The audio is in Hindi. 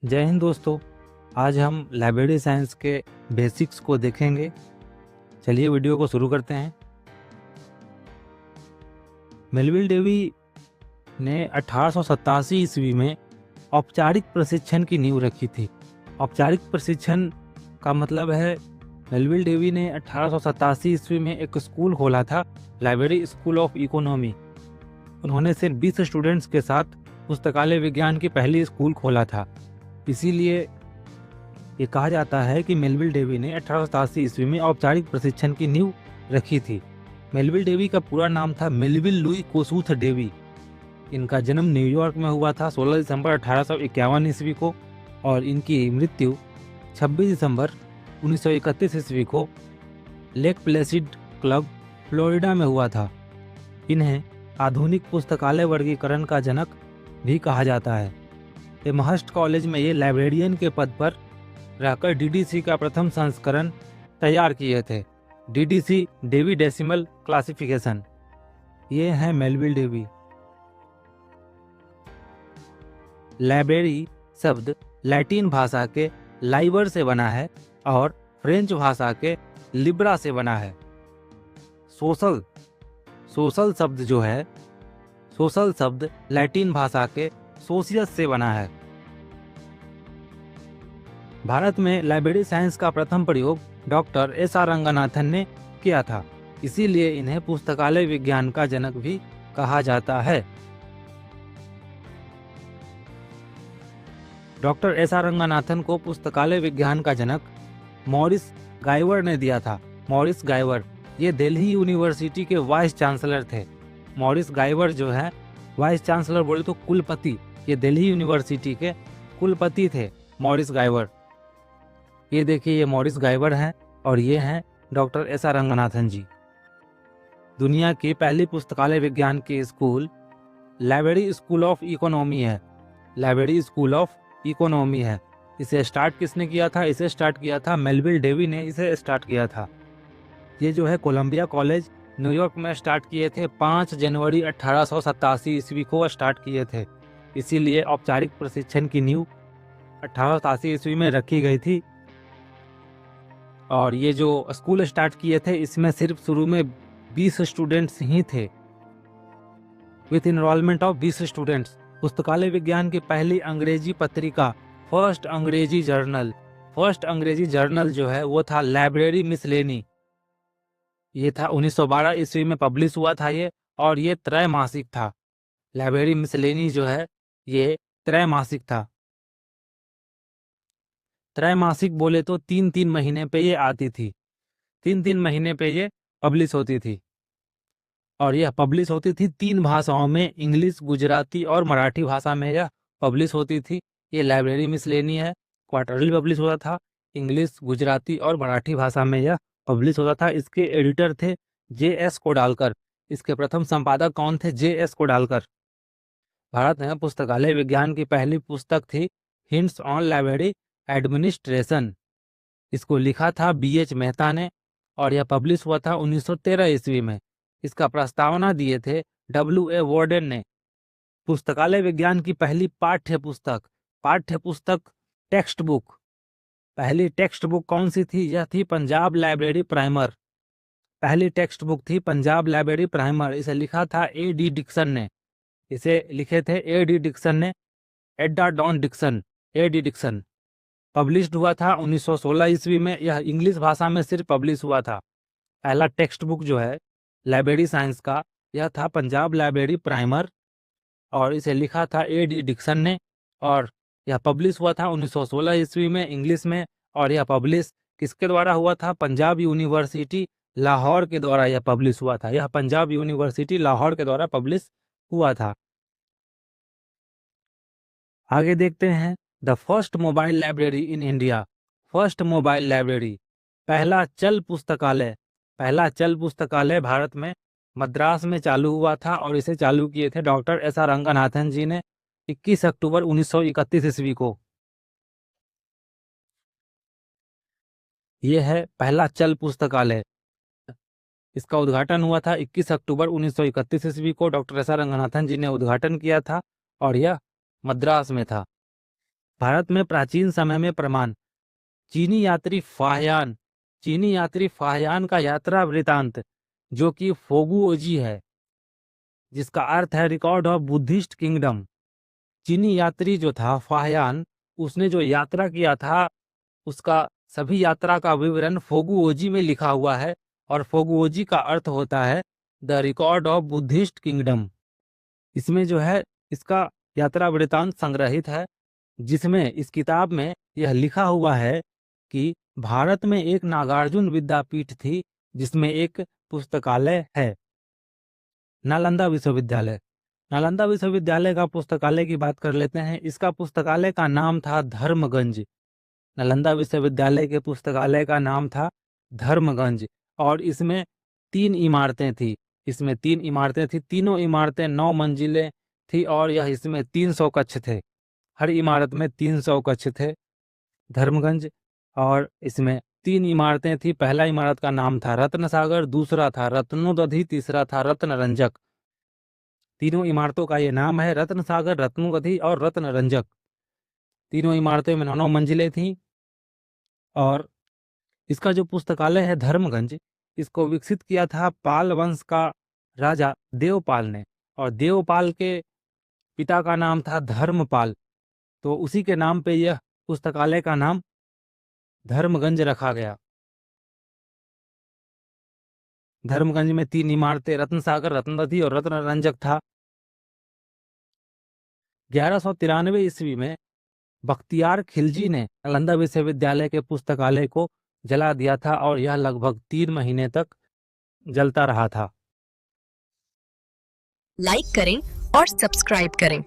जय हिंद दोस्तों। आज हम लाइब्रेरी साइंस के बेसिक्स को देखेंगे। चलिए वीडियो को शुरू करते हैं। मेलविल डेवी ने 1887 ईस्वी में औपचारिक प्रशिक्षण की नींव रखी थी। औपचारिक प्रशिक्षण का मतलब है मेलविल डेवी ने 1887 ईस्वी में एक स्कूल खोला था, लाइब्रेरी स्कूल ऑफ इकोनॉमी। उन्होंने सिर्फ 20 स्टूडेंट्स के साथ पुस्तकालय विज्ञान की पहली स्कूल खोला था। इसीलिए ये कहा जाता है कि मेलविल डेवी ने 1887 ईस्वी में औपचारिक प्रशिक्षण की नींव रखी थी। मेलविल डेवी का पूरा नाम था मेलविल लुई कोसूथ डेवी। इनका जन्म न्यूयॉर्क में हुआ था 16 दिसंबर 1851 ईस्वी को और इनकी मृत्यु 26 दिसंबर 1931 ईस्वी को लेक प्लेसिड क्लब, फ्लोरिडा में हुआ था। इन्हें आधुनिक पुस्तकालय वर्गीकरण का जनक भी कहा जाता है। एमहर्स्ट कॉलेज में ये लाइब्रेरियन के पद पर रहकर डीडीसी का प्रथम संस्करण तैयार किए थे। DDC Dewey decimal classification. ये है मेलविल डेवी। लाइब्रेरी शब्द लैटिन भाषा के लाइबर से बना है और फ्रेंच भाषा के लिब्रा से बना है। सोशल शब्द जो है, सोशल शब्द लैटिन भाषा के सोशियस से बना है। भारत में लाइब्रेरी साइंस का प्रथम प्रयोग डॉक्टर एस.आर. रंगनाथन ने किया था, इसीलिए इन्हें पुस्तकालय विज्ञान का जनक भी कहा जाता है। Doctor SR. रंगनाथन को पुस्तकालय विज्ञान का जनक मॉरिस गाइवर ने दिया था। मॉरिस गाइवर ये दिल्ली यूनिवर्सिटी के वाइस चांसलर थे। मॉरिस गाइवर जो है वाइस चांसलर बोले तो कुलपति, ये दिल्ली यूनिवर्सिटी के कुलपति थे मॉरिस गाइवर। ये देखिए, ये मॉरिस गाइवर हैं और ये हैं डॉक्टर एस.आर. रंगनाथन जी। दुनिया की पहली पुस्तकालय विज्ञान की school library school of economy है। लाइब्रेरी स्कूल ऑफ इकोनॉमी है। इसे स्टार्ट किसने किया था? इसे स्टार्ट किया था मेलविल डेवी ने, इसे स्टार्ट किया था। ये जो है कोलंबिया कॉलेज न्यूयॉर्क में स्टार्ट किए थे। 5 जनवरी 1887 ईस्वी को स्टार्ट किए थे। इसीलिए औपचारिक प्रशिक्षण की नींव 1887 ईस्वी में रखी गई थी। और ये जो स्कूल स्टार्ट किए थे इसमें सिर्फ शुरू में 20 स्टूडेंट्स ही थे, विथ इनरोलमेंट ऑफ 20 स्टूडेंट्स। पुस्तकालय विज्ञान की पहली अंग्रेजी पत्रिका, फर्स्ट अंग्रेजी जर्नल जो है वो था लाइब्रेरी मिसलेनी। ये था 1912 ईस्वी में पब्लिश हुआ था ये, और ये त्रैमासिक था। लाइब्रेरी मिसलेनी जो है ये त्रैमासिक था। त्रैमासिक बोले तो 3-3 महीने पे ये आती थी। 3-3 महीने पे ये पब्लिश होती थी और यह पब्लिश होती थी 3 भाषाओं में, इंग्लिश, गुजराती और मराठी भाषा में यह पब्लिश होती थी। ये लाइब्रेरी मिसलेनी है, क्वार्टरली पब्लिश होता था। इंग्लिश, गुजराती और मराठी भाषा में यह पब्लिश होता था। इसके एडिटर थे J.S. कोडालकर। इसके प्रथम संपादक कौन थे? J.S. कोडालकर। भारत में पुस्तकालय विज्ञान की पहली पुस्तक थी हिंट्स ऑन लाइब्रेरी एडमिनिस्ट्रेशन। इसको लिखा था B.H. मेहता ने और यह पब्लिश हुआ था 1913 ईस्वी में। इसका प्रस्तावना दिए थे W.A. वार्डन ने। पुस्तकालय विज्ञान की पहली पाठ्य पुस्तक टेक्स्ट बुक, पहली टेक्स्ट बुक कौन सी थी? यह थी पंजाब लाइब्रेरी प्राइमर। पहली टेक्स्ट बुक थी पंजाब लाइब्रेरी प्राइमर। इसे लिखा था A.D. डिक्सन ने। इसे लिखे थे A.D. डिक्सन ने, एडा don Dixon, A.D. Dixon. Published हुआ था 1916 ईस्वी में। यह इंग्लिश भाषा में सिर्फ पब्लिश हुआ था। पहला टेक्स्ट बुक जो है लाइब्रेरी साइंस का, यह था पंजाब लाइब्रेरी प्राइमर और इसे लिखा था A.D. डिक्सन ने और यह पब्लिश हुआ था 1916 ईस्वी में इंग्लिश में। और यह पब्लिश किसके द्वारा हुआ था? पंजाब यूनिवर्सिटी लाहौर के द्वारा यह पब्लिश हुआ था। यह पंजाब यूनिवर्सिटी लाहौर के द्वारा पब्लिश हुआ था। आगे देखते हैं the first mobile library in India. First mobile library, पहला चल पुस्तकालय भारत में मद्रास में चालू हुआ था और इसे चालू किए थे डॉक्टर एस.आर. रंगनाथन जी ने 21 अक्टूबर 1931 ईस्वी को। यह है पहला चल पुस्तकालय। इसका उद्घाटन हुआ था 21 अक्टूबर 1931 ईस्वी को। Doctor SR. रंगनाथन जी ने उद्घाटन किया था और यह मद्रास में था। भारत में प्राचीन समय में प्रमाण, चीनी यात्री फाहयान का यात्रा वृतांत, जो कि फोगुओजी है, जिसका अर्थ है रिकॉर्ड ऑफ बुद्धिस्ट किंगडम। चीनी यात्री जो था फाहयान, उसने जो यात्रा किया था उसका सभी यात्रा का विवरण फोगुओजी में लिखा हुआ है, और फोगुओजी का अर्थ होता है the record of Buddhist kingdom. इसमें जो है इसका यात्रा वृतांत संग्रहित है, जिसमें इस किताब में यह लिखा हुआ है कि भारत में एक नागार्जुन विद्यापीठ थी, जिसमें एक पुस्तकालय है, नालंदा विश्वविद्यालय। नालंदा विश्वविद्यालय का पुस्तकालय की बात कर लेते हैं। इसका पुस्तकालय का नाम था धर्मगंज। नालंदा विश्वविद्यालय के पुस्तकालय का नाम था धर्मगंज, और इसमें 3 इमारतें थी। तीनों इमारतें 9 मंजिलें थी, और यह इसमें 300 कक्ष थे। हर इमारत में 300 कक्ष थे। धर्मगंज, और इसमें 3 इमारतें थी। पहला इमारत का नाम था रत्न सागर, दूसरा था रत्नोदधि, तीसरा था रत्नरंजक। तीनों इमारतों का ये नाम है, रत्न सागर, रत्नोदधि और रत्नरंजक। तीनों इमारतें में 9 मंजिलें थी। और इसका जो पुस्तकालय है धर्मगंज, इसको विकसित किया था पाल वंश का राजा देवपाल ने, और देवपाल के पिता का नाम था धर्मपाल, तो उसी के नाम पे यह पुस्तकालय का नाम धर्मगंज रखा गया। धर्मगंज में 3 इमारतें, रत्न सागर, रत्नदधि और रत्नरंजक था। 1193 ईस्वी में बख्तियार खिलजी ने नालंदा विश्वविद्यालय के पुस्तकालय को जला दिया था, और यह लगभग 3 महीने तक जलता रहा था। लाइक करें और सब्सक्राइब करें।